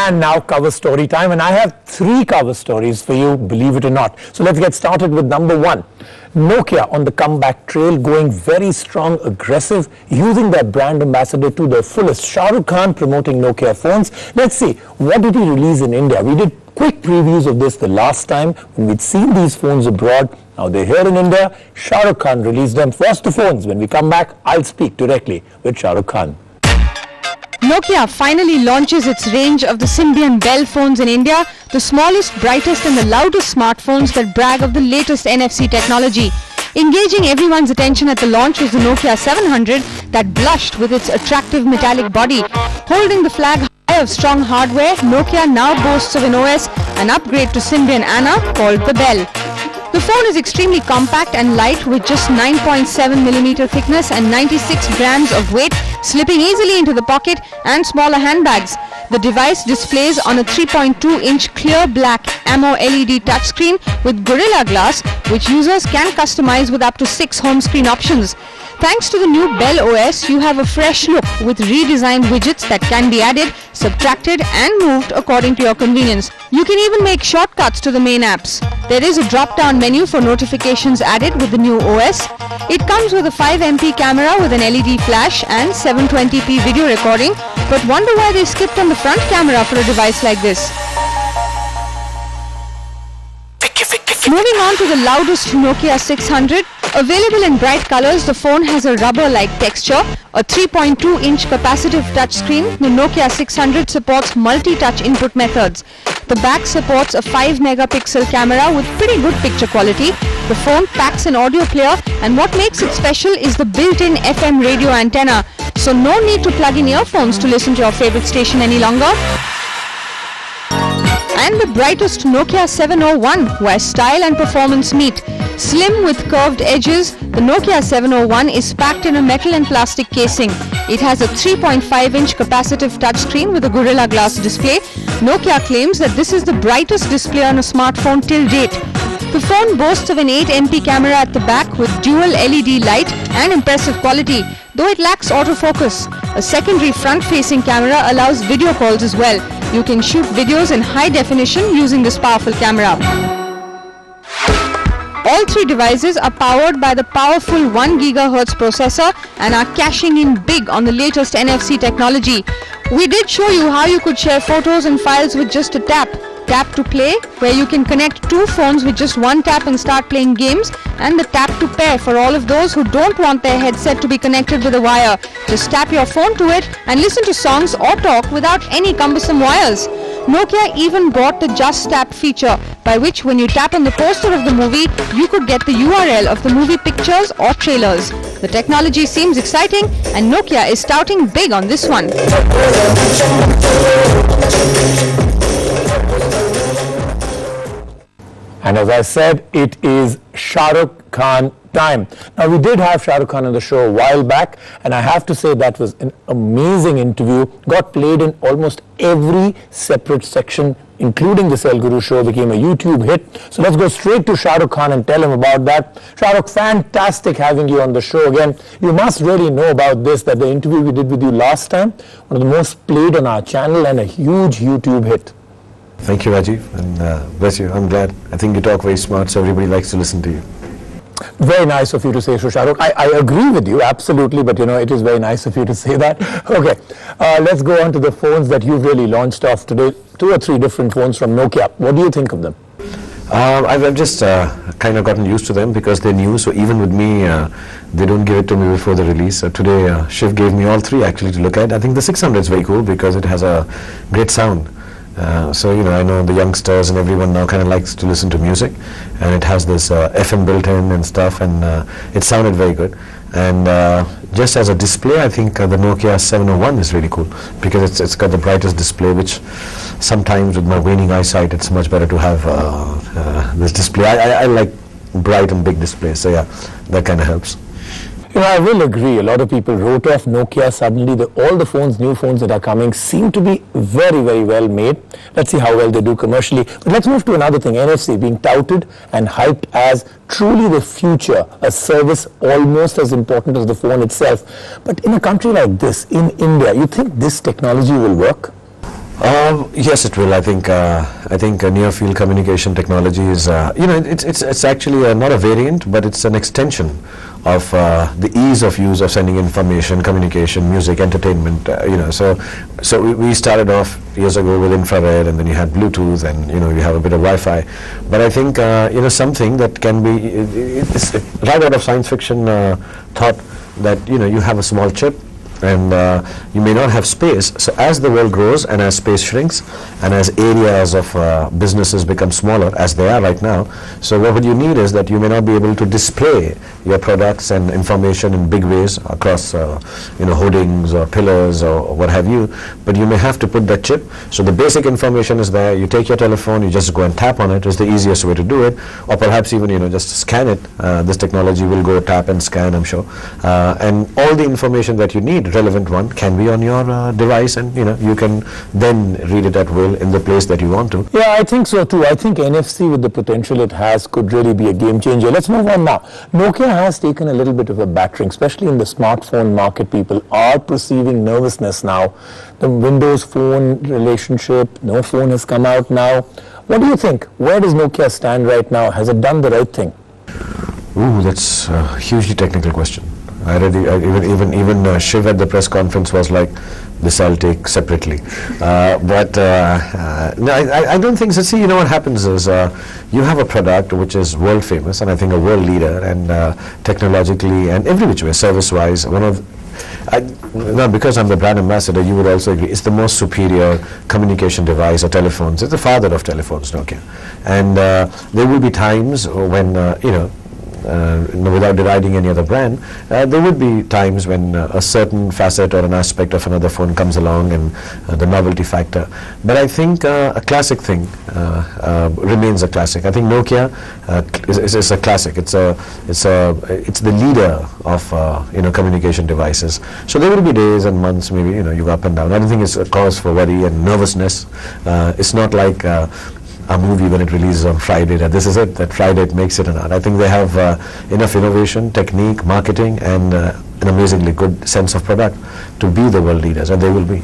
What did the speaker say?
And now cover story time, and I have 3 cover stories for you, believe it or not. So let's get started with number 1. Nokia on the comeback trail, going very strong, aggressive, using their brand ambassador to their fullest. Shah Rukh Khan promoting Nokia phones. Let's see, what did he release in India? We did quick previews of this the last time when we'd seen these phones abroad. Now they're here in India. Shah Rukh Khan released them. First the phones. When we come back, I'll speak directly with Shah Rukh Khan. Nokia finally launches its range of the Symbian Bell phones in India, the smallest, brightest and the loudest smartphones that brag of the latest NFC technology. Engaging everyone's attention at the launch was the Nokia 700 that blushed with its attractive metallic body. Holding the flag high of strong hardware, Nokia now boasts of an OS, an upgrade to Symbian Anna called the Bell. The phone is extremely compact and light with just 9.7mm thickness and 96 grams of weight, slipping easily into the pocket and smaller handbags. The device displays on a 3.2-inch clear black AMO LED touchscreen with Gorilla Glass, which users can customize with up to 6 home screen options. Thanks to the new Bell OS, you have a fresh look with redesigned widgets that can be added, subtracted and moved according to your convenience. You can even make shortcuts to the main apps. There is a drop-down menu for notifications added with the new OS. It comes with a 5MP camera with an LED flash and 720p video recording, but wonder why they skipped on the front camera for a device like this. Moving on to the loudest Nokia 600. Available in bright colors, the phone has a rubber-like texture, a 3.2-inch capacitive touchscreen. The Nokia 600 supports multi-touch input methods. The back supports a 5-megapixel camera with pretty good picture quality. The phone packs an audio player, and what makes it special is the built-in FM radio antenna. So no need to plug in earphones to listen to your favorite station any longer. And the brightest Nokia 701, where style and performance meet. Slim with curved edges, the Nokia 701 is packed in a metal and plastic casing. It has a 3.5-inch capacitive touchscreen with a Gorilla Glass display. Nokia claims that this is the brightest display on a smartphone till date. The phone boasts of an 8MP camera at the back with dual LED light and impressive quality, though it lacks autofocus. A secondary front-facing camera allows video calls as well. You can shoot videos in high definition using this powerful camera. All 3 devices are powered by the powerful 1 GHz processor and are cashing in big on the latest NFC technology. We did show you how you could share photos and files with just a tap. Tap to play, where you can connect 2 phones with just 1 tap and start playing games, and the tap to pair for all of those who don't want their headset to be connected with a wire. Just tap your phone to it and listen to songs or talk without any cumbersome wires. Nokia even brought the Just Tap feature, by which when you tap on the poster of the movie, you could get the URL of the movie pictures or trailers. The technology seems exciting, and Nokia is touting big on this one. And as I said, it is Shah Rukh Khan time. Now, we did have Shah Rukh Khan on the show a while back, and I have to say that was an amazing interview. Got played in almost every separate section, including the Cell Guru show, became a YouTube hit. So let's go straight to Shah Rukh Khan and tell him about that. Shah Rukh, fantastic having you on the show again. You must really know about this, that the interview we did with you last time, one of the most played on our channel and a huge YouTube hit. Thank you, Rajiv, and bless you. I'm glad. I think you talk very smart, so everybody likes to listen to you. Very nice of you to say so, Shah Rukh. I agree with you, absolutely, but you know, it is very nice of you to say that. Okay, let's go on to the phones that you've really launched off today. 2 or 3 different phones from Nokia. What do you think of them? I've just kind of gotten used to them because they're new, so even with me, they don't give it to me before the release. So today, Shiv gave me all 3 actually to look at. I think the 600 is very cool because it has a great sound. So, you know, I know the youngsters and everyone now kind of likes to listen to music, and it has this FM built in and stuff, and it sounded very good. And just as a display, I think the Nokia 701 is really cool because it's got the brightest display, which sometimes with my waning eyesight, it's much better to have this display. I like bright and big displays, so yeah, that kind of helps. You know, I will agree. A lot of people wrote off Nokia suddenly. All the phones, new phones that are coming seem to be very, very well made. Let's see how well they do commercially. But let's move to another thing. NFC being touted and hyped as truly the future, a service almost as important as the phone itself. But in a country like this, in India, you think this technology will work? Yes, it will. I think near field communication technology is it's actually not a variant, but it's an extension of the ease of use of sending information, communication, music, entertainment. So we started off years ago with infrared, and then you had Bluetooth, and you have a bit of Wi-Fi. But I think something that can be it's right out of science fiction thought that you have a small chip, and you may not have space. So as the world grows and as space shrinks and as areas of businesses become smaller, as they are right now, so what you need is that you may not be able to display your products and information in big ways across hoardings or pillars or what have you, but you may have to put that chip. So the basic information is there. You take your telephone, you just go and tap on it. It's the easiest way to do it, or perhaps even just scan it. This technology will go tap and scan, I'm sure, and all the information that you need, relevant one, can be on your device, and you can then read it at will in the place that you want to. Yeah, I think so too. I think NFC, with the potential it has, could really be a game changer. Let's move on now. Nokia has taken a little bit of a battering, especially in the smartphone market. People are perceiving nervousness now. The Windows Phone relationship, no phone has come out now. What do you think? Where does Nokia stand right now? Has it done the right thing? Ooh, that's a hugely technical question. Even Shiv at the press conference was like, this I'll take separately. No, I don't think so. See, what happens is you have a product which is world famous, and I think a world leader, and technologically and every which way, service-wise, now because I'm the brand ambassador, you would also agree, it's the most superior communication device or telephones. It's the father of telephones, Nokia. And there will be times when, without deriding any other brand, there would be times when a certain facet or an aspect of another phone comes along, and the novelty factor. But I think a classic thing remains a classic. I think Nokia is a classic. It's the leader of communication devices. So there will be days and months, maybe you go up and down. I don't think it's a cause for worry and nervousness. It's not like a movie when it releases on Friday, that this is it, that Friday it makes it or not. I think they have enough innovation, technique, marketing, and an amazingly good sense of product to be the world leaders, and they will be.